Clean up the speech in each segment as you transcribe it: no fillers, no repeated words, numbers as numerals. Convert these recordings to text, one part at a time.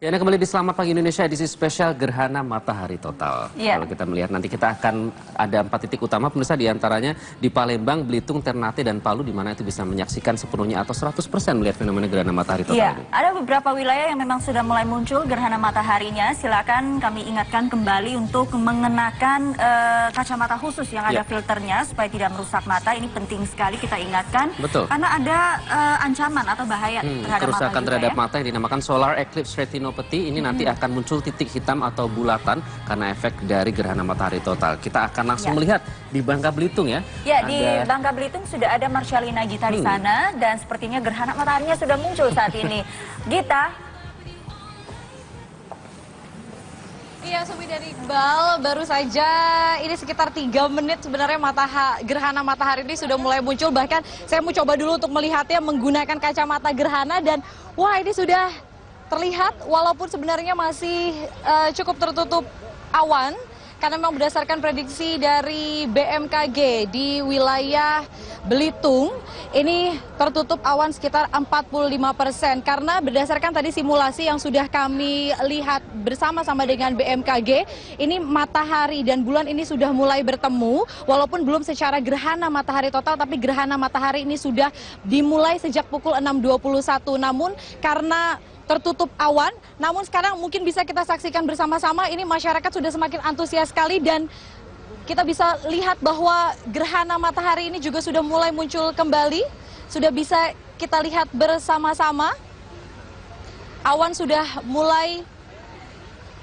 Ya, Anda kembali di Selamat Pagi Indonesia, edisi spesial Gerhana Matahari Total. Kalau kita melihat nanti kita akan ada 4 titik utama, pemirsa, diantaranya di Palembang, Belitung, Ternate, dan Palu, di mana itu bisa menyaksikan sepenuhnya atau 100% melihat fenomena Gerhana Matahari Total ini. Ada beberapa wilayah yang memang sudah mulai muncul gerhana mataharinya. Silakan kami ingatkan kembali untuk mengenakan kacamata khusus yang ada filternya supaya tidak merusak mata. Ini penting sekali kita ingatkan. Betul. Karena ada ancaman atau bahaya terhadap kerusakan mata terhadap mata yang dinamakan solar eclipse retinopathy. Ini nanti akan muncul titik hitam atau bulatan karena efek dari gerhana matahari total. Kita akan langsung melihat di Bangka Belitung ya. Ya, di Bangka Belitung sudah ada Marsyalina Gita di sana dan sepertinya gerhana mataharinya sudah muncul saat ini. Gita. Iya, Sumi dari Iqbal, baru saja ini sekitar 3 menit sebenarnya gerhana matahari ini sudah mulai muncul. Bahkan saya mau coba dulu untuk melihatnya menggunakan kacamata gerhana dan wah, ini sudah terlihat walaupun sebenarnya masih cukup tertutup awan. Karena memang berdasarkan prediksi dari BMKG di wilayah Belitung, ini tertutup awan sekitar 45%. Karena berdasarkan tadi simulasi yang sudah kami lihat bersama-sama dengan BMKG, ini matahari dan bulan ini sudah mulai bertemu, walaupun belum secara gerhana matahari total, tapi gerhana matahari ini sudah dimulai sejak pukul 6.21. Namun karena tertutup awan, namun sekarang mungkin bisa kita saksikan bersama-sama, ini masyarakat sudah semakin antusias sekali dan kita bisa lihat bahwa gerhana matahari ini juga sudah mulai muncul kembali, sudah bisa kita lihat bersama-sama. Awan sudah mulai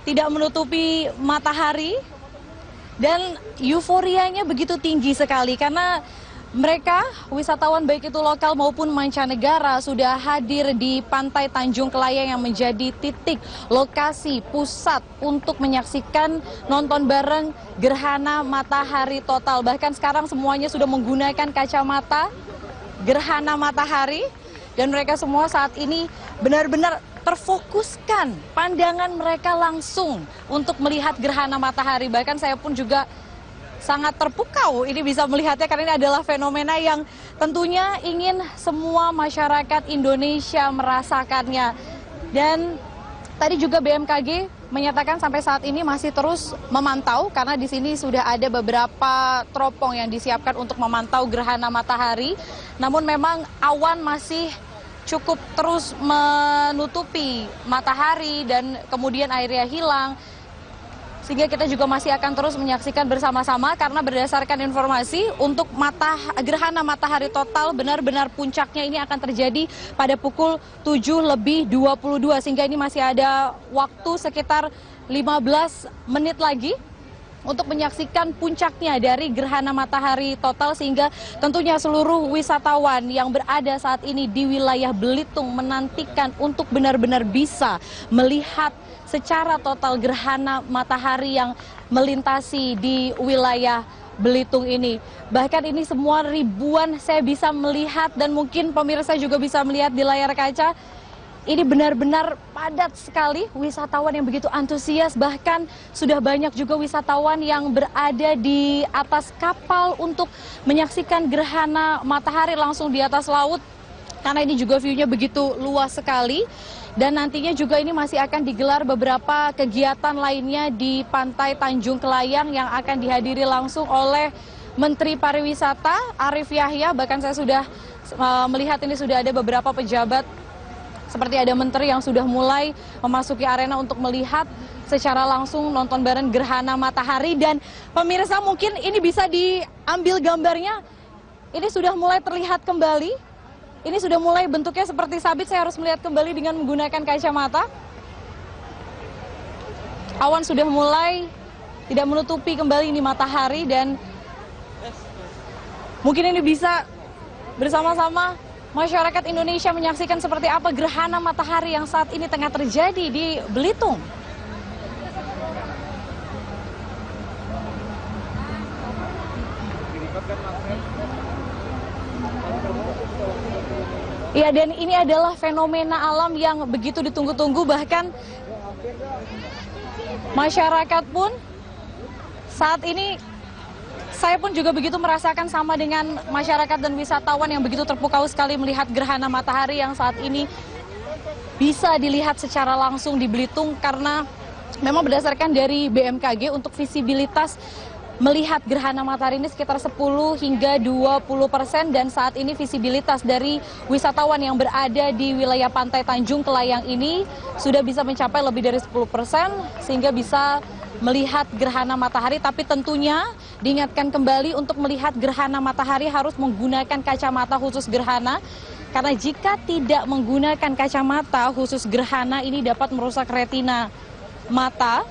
tidak menutupi matahari dan euforianya begitu tinggi sekali karena mereka, wisatawan baik itu lokal maupun mancanegara, sudah hadir di Pantai Tanjung Kelayang yang menjadi titik lokasi pusat untuk menyaksikan nonton bareng gerhana matahari total. Bahkan sekarang semuanya sudah menggunakan kacamata gerhana matahari dan mereka semua saat ini benar-benar terfokuskan pandangan mereka langsung untuk melihat gerhana matahari. Bahkan saya pun juga sangat terpukau ini bisa melihatnya karena ini adalah fenomena yang tentunya ingin semua masyarakat Indonesia merasakannya. Dan tadi juga BMKG menyatakan sampai saat ini masih terus memantau karena di sini sudah ada beberapa teropong yang disiapkan untuk memantau gerhana matahari. Namun memang awan masih cukup terus menutupi matahari dan kemudian airnya hilang. Sehingga kita juga masih akan terus menyaksikan bersama-sama karena berdasarkan informasi untuk gerhana matahari total benar-benar puncaknya ini akan terjadi pada pukul 7:22 sehingga ini masih ada waktu sekitar 15 menit lagi untuk menyaksikan puncaknya dari gerhana matahari total sehingga tentunya seluruh wisatawan yang berada saat ini di wilayah Belitung menantikan untuk benar-benar bisa melihat secara total gerhana matahari yang melintasi di wilayah Belitung ini. Bahkan ini semua ribuan saya bisa melihat dan mungkin pemirsa juga bisa melihat di layar kaca. Ini benar-benar padat sekali wisatawan yang begitu antusias, bahkan sudah banyak juga wisatawan yang berada di atas kapal untuk menyaksikan gerhana matahari langsung di atas laut. Karena ini juga view-nya begitu luas sekali. Dan nantinya juga ini masih akan digelar beberapa kegiatan lainnya di Pantai Tanjung Kelayang yang akan dihadiri langsung oleh Menteri Pariwisata Arief Yahya. Bahkan saya sudah melihat ini sudah ada beberapa pejabat seperti ada menteri yang sudah mulai memasuki arena untuk melihat secara langsung nonton bareng gerhana matahari. Dan pemirsa mungkin ini bisa diambil gambarnya, ini sudah mulai terlihat kembali. Ini sudah mulai bentuknya seperti sabit, saya harus melihat kembali dengan menggunakan kacamata. Awan sudah mulai tidak menutupi kembali ini matahari dan mungkin ini bisa bersama-sama masyarakat Indonesia menyaksikan seperti apa gerhana matahari yang saat ini tengah terjadi di Belitung. Ya, dan ini adalah fenomena alam yang begitu ditunggu-tunggu, bahkan masyarakat pun saat ini saya pun juga begitu merasakan sama dengan masyarakat dan wisatawan yang begitu terpukau sekali melihat gerhana matahari yang saat ini bisa dilihat secara langsung di Belitung karena memang berdasarkan dari BMKG untuk visibilitas melihat gerhana matahari ini sekitar 10 hingga 20% dan saat ini visibilitas dari wisatawan yang berada di wilayah Pantai Tanjung Kelayang ini sudah bisa mencapai lebih dari 10% sehingga bisa melihat gerhana matahari, tapi tentunya diingatkan kembali untuk melihat gerhana matahari harus menggunakan kacamata khusus gerhana karena jika tidak menggunakan kacamata khusus gerhana ini dapat merusak retina mata.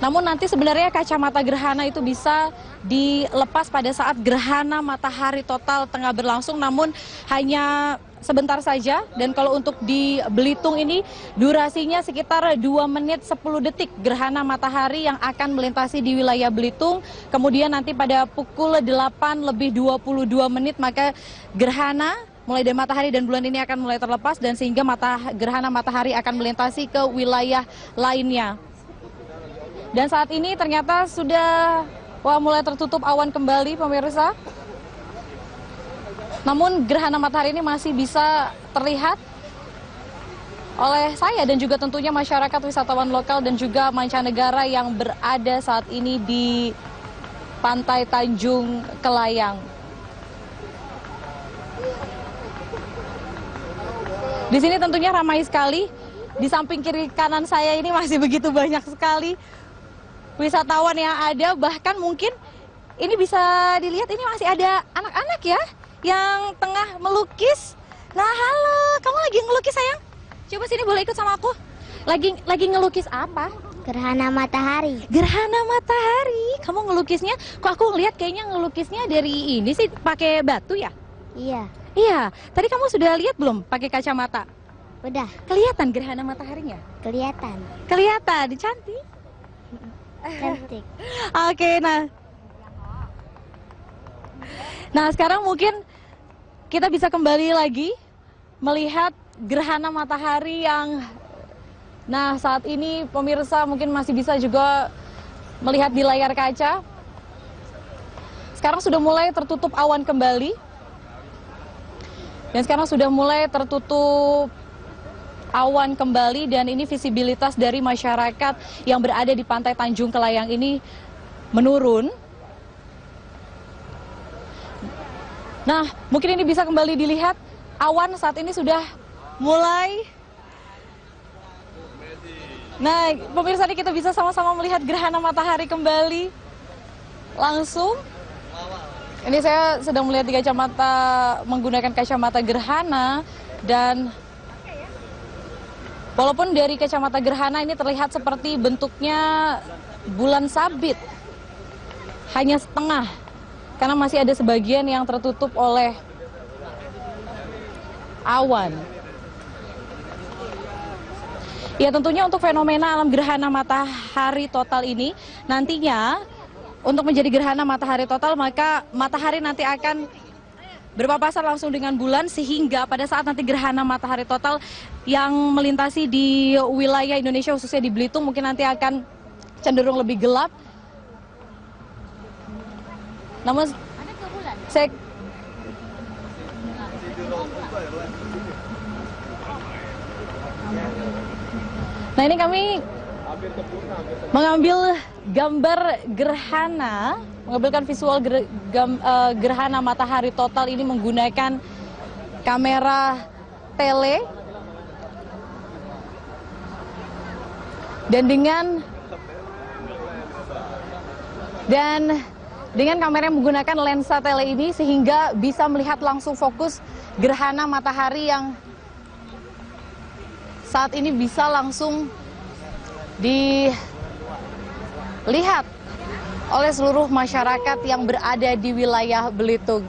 Namun nanti sebenarnya kacamata gerhana itu bisa dilepas pada saat gerhana matahari total tengah berlangsung, namun hanya sebentar saja. Dan kalau untuk di Belitung ini durasinya sekitar 2 menit 10 detik gerhana matahari yang akan melintasi di wilayah Belitung. Kemudian nanti pada pukul 8:22 menit maka gerhana mulai dari matahari dan bulan ini akan mulai terlepas dan sehingga gerhana matahari akan melintasi ke wilayah lainnya. Dan saat ini ternyata sudah mulai tertutup awan kembali pemirsa. Namun gerhana matahari ini masih bisa terlihat oleh saya dan juga tentunya masyarakat wisatawan lokal dan juga mancanegara yang berada saat ini di Pantai Tanjung Kelayang. Di sini tentunya ramai sekali. Di samping kiri kanan saya ini masih begitu banyak sekali wisatawan yang ada, bahkan mungkin ini bisa dilihat ini masih ada anak-anak ya yang tengah melukis. Nah, halo, kamu lagi ngelukis sayang? Coba sini boleh ikut sama aku. Lagi ngelukis apa? Gerhana matahari. Gerhana matahari. Kamu ngelukisnya? Kok aku ngelihat kayaknya ngelukisnya dari ini sih pakai batu ya? Iya. Iya. Tadi kamu sudah lihat belum pakai kacamata? Udah. Kelihatan gerhana mataharinya? Kelihatan. Kelihatan, cantik. Cantik. Oke, nah sekarang mungkin kita bisa kembali lagi melihat gerhana matahari yang saat ini pemirsa mungkin masih bisa juga melihat di layar kaca. Sekarang sudah mulai tertutup awan kembali dan sekarang sudah mulai tertutup awan kembali dan ini visibilitas dari masyarakat yang berada di Pantai Tanjung Kelayang ini menurun. Nah, mungkin ini bisa kembali dilihat awan saat ini sudah mulai. Nah, pemirsa ini kita bisa sama-sama melihat gerhana matahari kembali langsung. Ini saya sedang melihat di kacamata menggunakan kacamata gerhana dan walaupun dari kacamata gerhana ini terlihat seperti bentuknya bulan sabit, hanya setengah, karena masih ada sebagian yang tertutup oleh awan. Ya tentunya untuk fenomena alam gerhana matahari total ini, nantinya untuk menjadi gerhana matahari total maka matahari nanti akan berpapasan langsung dengan bulan sehingga pada saat nanti gerhana matahari total yang melintasi di wilayah Indonesia khususnya di Belitung mungkin nanti akan cenderung lebih gelap. Namun saya Nah ini kami mengambil gambar gerhana, mengambilkan visual gerhana matahari total ini menggunakan kamera tele. Dan dengan kamera yang menggunakan lensa tele ini sehingga bisa melihat langsung fokus gerhana matahari yang saat ini bisa langsung dilihat oleh seluruh masyarakat yang berada di wilayah Belitung.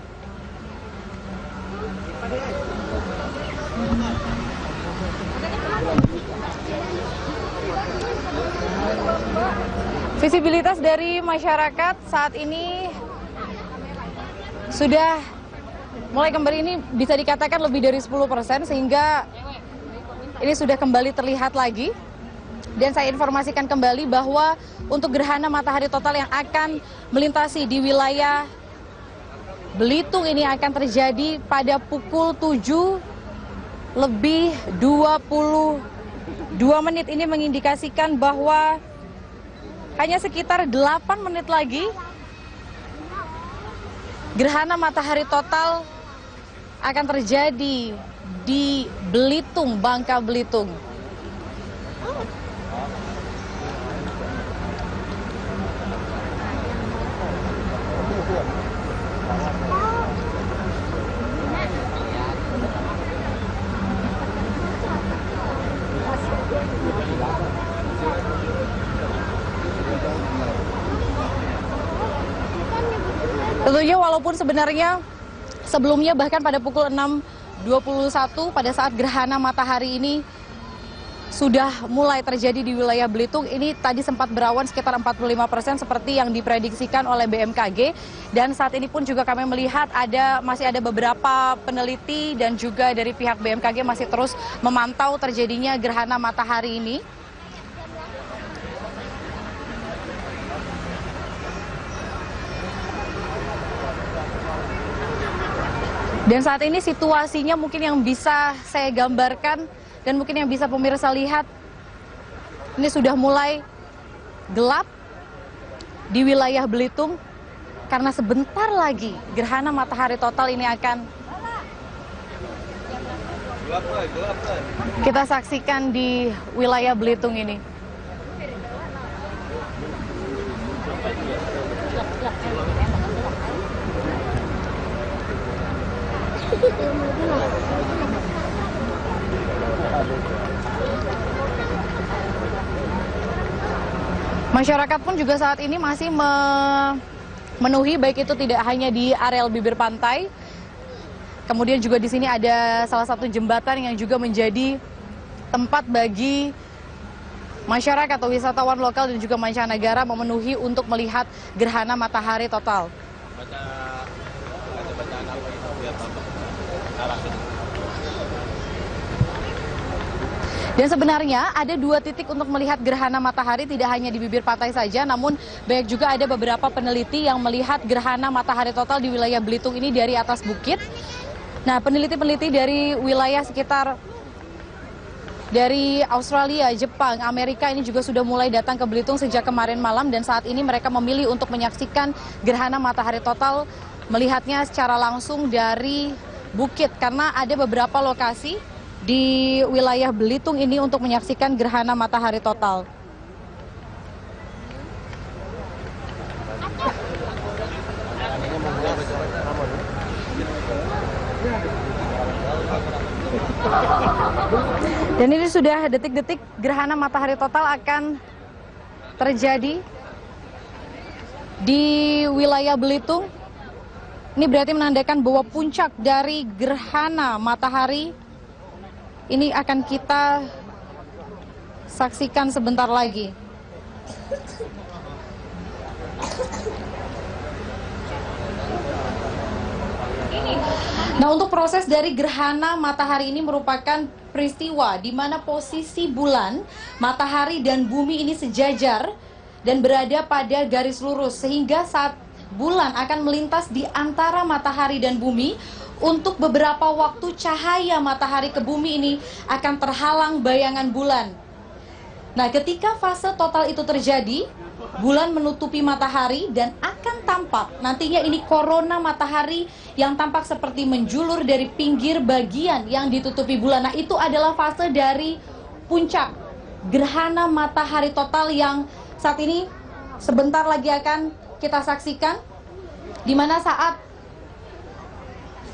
Visibilitas dari masyarakat saat ini sudah mulai kembali ini bisa dikatakan lebih dari 10% sehingga ini sudah kembali terlihat lagi. Dan saya informasikan kembali bahwa untuk gerhana matahari total yang akan melintasi di wilayah Belitung ini akan terjadi pada pukul 7 lebih 22 menit. Ini mengindikasikan bahwa hanya sekitar 8 menit lagi gerhana matahari total akan terjadi di Belitung, Bangka Belitung. Tentunya walaupun sebenarnya sebelumnya bahkan pada pukul 6.21 pada saat gerhana matahari ini sudah mulai terjadi di wilayah Belitung, ini tadi sempat berawan sekitar 45% seperti yang diprediksikan oleh BMKG. Dan saat ini pun juga kami melihat masih ada beberapa peneliti dan juga dari pihak BMKG masih terus memantau terjadinya gerhana matahari ini. Dan saat ini situasinya mungkin yang bisa saya gambarkan dan mungkin yang bisa pemirsa lihat, ini sudah mulai gelap di wilayah Belitung karena sebentar lagi gerhana matahari total ini akan kita saksikan di wilayah Belitung ini. Masyarakat pun juga saat ini masih memenuhi, baik itu tidak hanya di areal bibir pantai, kemudian juga di sini ada salah satu jembatan yang juga menjadi tempat bagi masyarakat atau wisatawan lokal dan juga mancanegara memenuhi untuk melihat gerhana matahari total. Dan sebenarnya ada 2 titik untuk melihat gerhana matahari, tidak hanya di bibir pantai saja, namun banyak juga ada beberapa peneliti yang melihat gerhana matahari total di wilayah Belitung ini dari atas bukit. Nah, peneliti-peneliti dari wilayah sekitar dari Australia, Jepang, Amerika ini juga sudah mulai datang ke Belitung sejak kemarin malam, dan saat ini mereka memilih untuk menyaksikan gerhana matahari total, melihatnya secara langsung dari bukit, karena ada beberapa lokasi di wilayah Belitung ini untuk menyaksikan gerhana matahari total. Dan ini sudah detik-detik gerhana matahari total akan terjadi di wilayah Belitung. Ini berarti menandakan bahwa puncak dari gerhana matahari ini akan kita saksikan sebentar lagi. Nah, untuk proses dari gerhana matahari ini merupakan peristiwa di mana posisi bulan, matahari, dan bumi ini sejajar dan berada pada garis lurus, sehingga saat bulan akan melintas di antara matahari dan bumi, untuk beberapa waktu cahaya matahari ke bumi ini akan terhalang bayangan bulan. Nah, ketika fase total itu terjadi, bulan menutupi matahari dan akan tampak nantinya ini korona matahari yang tampak seperti menjulur dari pinggir bagian yang ditutupi bulan. Nah, itu adalah fase dari puncak gerhana matahari total yang saat ini sebentar lagi akan kita saksikan, di mana saat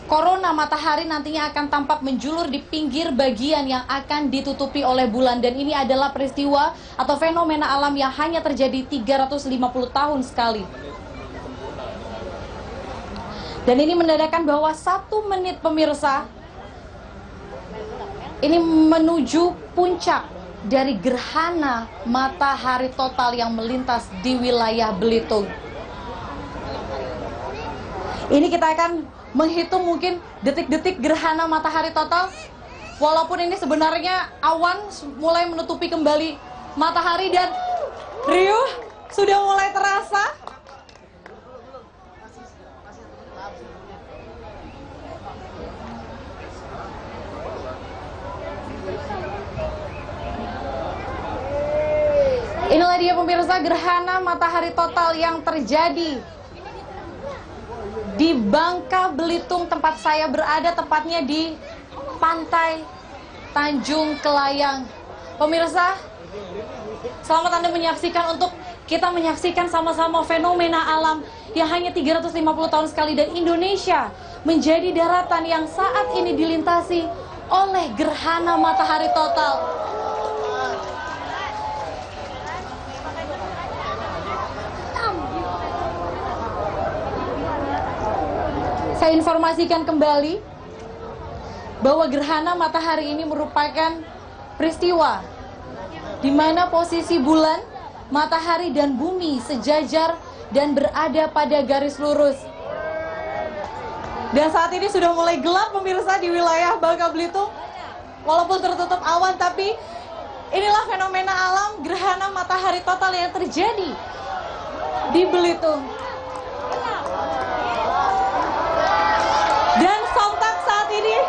korona matahari nantinya akan tampak menjulur di pinggir bagian yang akan ditutupi oleh bulan. Dan ini adalah peristiwa atau fenomena alam yang hanya terjadi 350 tahun sekali. Dan ini menandakan bahwa 1 menit pemirsa ini menuju puncak dari gerhana matahari total yang melintas di wilayah Belitung. Ini kita akan menghitung mungkin detik-detik gerhana matahari total. Walaupun ini sebenarnya awan mulai menutupi kembali matahari dan riuh sudah mulai terasa. Pemirsa, gerhana matahari total yang terjadi di Bangka Belitung tempat saya berada, tepatnya di Pantai Tanjung Kelayang. Pemirsa, selamat Anda menyaksikan untuk kita menyaksikan sama-sama fenomena alam yang hanya 350 tahun sekali, dan Indonesia menjadi daratan yang saat ini dilintasi oleh gerhana matahari total. Saya informasikan kembali bahwa gerhana matahari ini merupakan peristiwa di mana posisi bulan, matahari, dan bumi sejajar dan berada pada garis lurus. Dan saat ini sudah mulai gelap pemirsa di wilayah Bangka Belitung. Walaupun tertutup awan, tapi inilah fenomena alam gerhana matahari total yang terjadi di Belitung. Dan sontak saat ini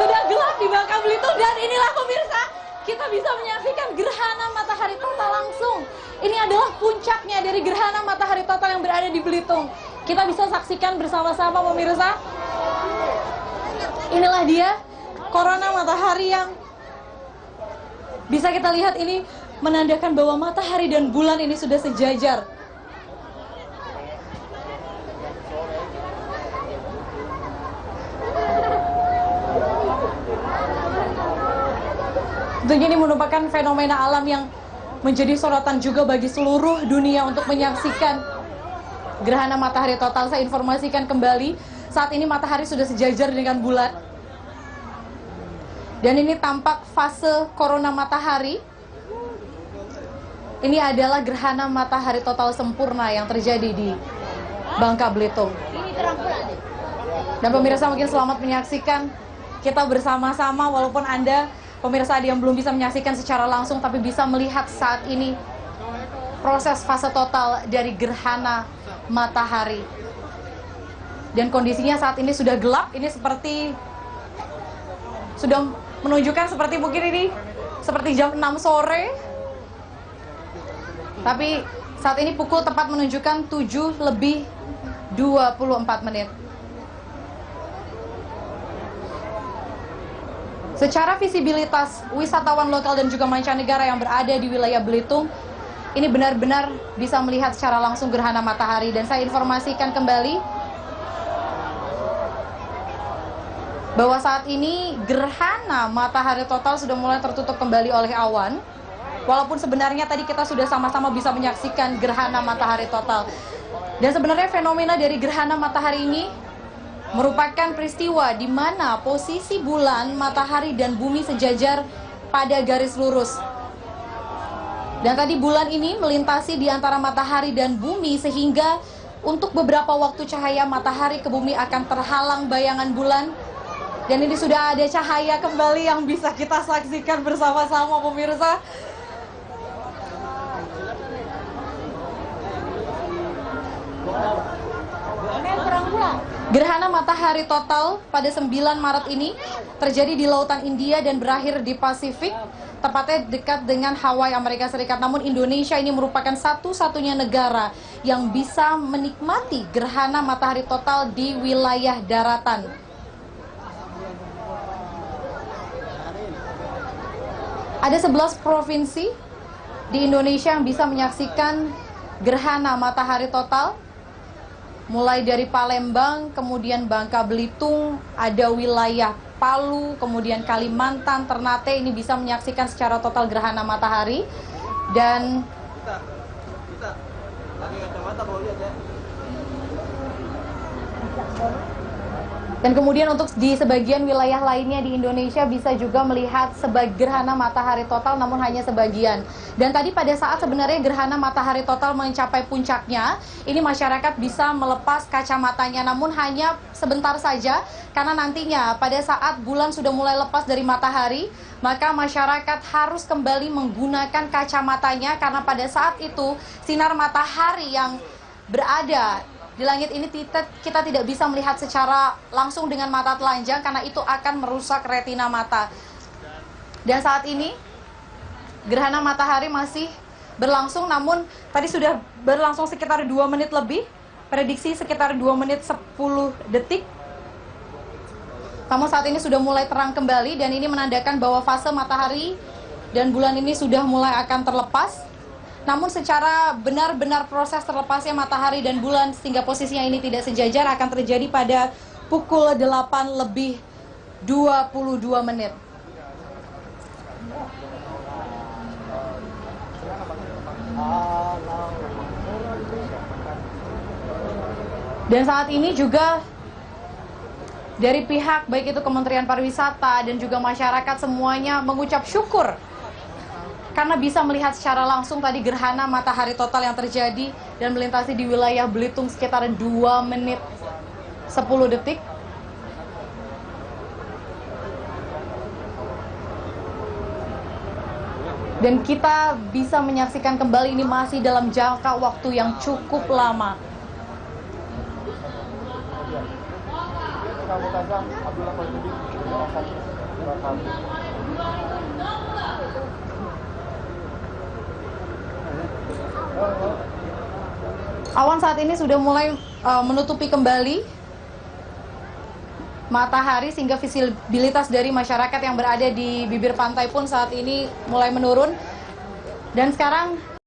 sudah gelap di Bangka Belitung, dan inilah pemirsa, kita bisa menyaksikan gerhana matahari total langsung. Ini adalah puncaknya dari gerhana matahari total yang berada di Belitung. Kita bisa saksikan bersama-sama pemirsa. Inilah dia korona matahari yang bisa kita lihat, ini menandakan bahwa matahari dan bulan ini sudah sejajar. Tentunya ini merupakan fenomena alam yang menjadi sorotan juga bagi seluruh dunia untuk menyaksikan gerhana matahari total. Saya informasikan kembali, saat ini matahari sudah sejajar dengan bulan. Dan ini tampak fase korona matahari. Ini adalah gerhana matahari total sempurna yang terjadi di Bangka Belitung. Dan pemirsa mungkin selamat menyaksikan kita bersama-sama, walaupun Anda pemirsa yang belum bisa menyaksikan secara langsung, tapi bisa melihat saat ini proses fase total dari gerhana matahari. Dan kondisinya saat ini sudah gelap, ini seperti sudah menunjukkan seperti mungkin ini seperti jam 6 sore. Tapi saat ini pukul tepat menunjukkan 7:24. Secara visibilitas wisatawan lokal dan juga mancanegara yang berada di wilayah Belitung, ini benar-benar bisa melihat secara langsung gerhana matahari. Dan saya informasikan kembali bahwa saat ini gerhana matahari total sudah mulai tertutup kembali oleh awan. Walaupun sebenarnya tadi kita sudah sama-sama bisa menyaksikan gerhana matahari total. Dan sebenarnya fenomena dari gerhana matahari ini merupakan peristiwa di mana posisi bulan, matahari, dan bumi sejajar pada garis lurus. Dan tadi bulan ini melintasi di antara matahari dan bumi, sehingga untuk beberapa waktu cahaya matahari ke bumi akan terhalang bayangan bulan. Dan ini sudah ada cahaya kembali yang bisa kita saksikan bersama-sama pemirsa. Gerhana matahari total pada 9 Maret ini terjadi di Lautan India dan berakhir di Pasifik, tepatnya dekat dengan Hawaii, Amerika Serikat. Namun Indonesia ini merupakan satu-satunya negara yang bisa menikmati gerhana matahari total di wilayah daratan. Ada 11 provinsi di Indonesia yang bisa menyaksikan gerhana matahari total. Mulai dari Palembang, kemudian Bangka Belitung, ada wilayah Palu, kemudian Kalimantan, Ternate, ini bisa menyaksikan secara total gerhana matahari. Dan kemudian untuk di sebagian wilayah lainnya di Indonesia bisa juga melihat gerhana matahari total, namun hanya sebagian. Dan tadi pada saat sebenarnya gerhana matahari total mencapai puncaknya, ini masyarakat bisa melepas kacamatanya, namun hanya sebentar saja, karena nantinya pada saat bulan sudah mulai lepas dari matahari, maka masyarakat harus kembali menggunakan kacamatanya, karena pada saat itu sinar matahari yang berada di langit ini kita tidak bisa melihat secara langsung dengan mata telanjang, karena itu akan merusak retina mata. Dan saat ini gerhana matahari masih berlangsung, namun tadi sudah berlangsung sekitar 2 menit lebih, prediksi sekitar 2 menit 10 detik. Namun saat ini sudah mulai terang kembali dan ini menandakan bahwa fase matahari dan bulan ini sudah mulai akan terlepas. Namun secara benar-benar proses terlepasnya matahari dan bulan sehingga posisinya ini tidak sejajar akan terjadi pada pukul 8 lebih 22 menit. Dan saat ini juga dari pihak baik itu Kementerian Pariwisata dan juga masyarakat semuanya mengucap syukur karena bisa melihat secara langsung tadi gerhana matahari total yang terjadi dan melintasi di wilayah Belitung sekitar 2 menit 10 detik. Dan kita bisa menyaksikan kembali ini masih dalam jangka waktu yang cukup lama. Awan saat ini sudah mulai menutupi kembali matahari sehingga visibilitas dari masyarakat yang berada di bibir pantai pun saat ini mulai menurun. Dan sekarang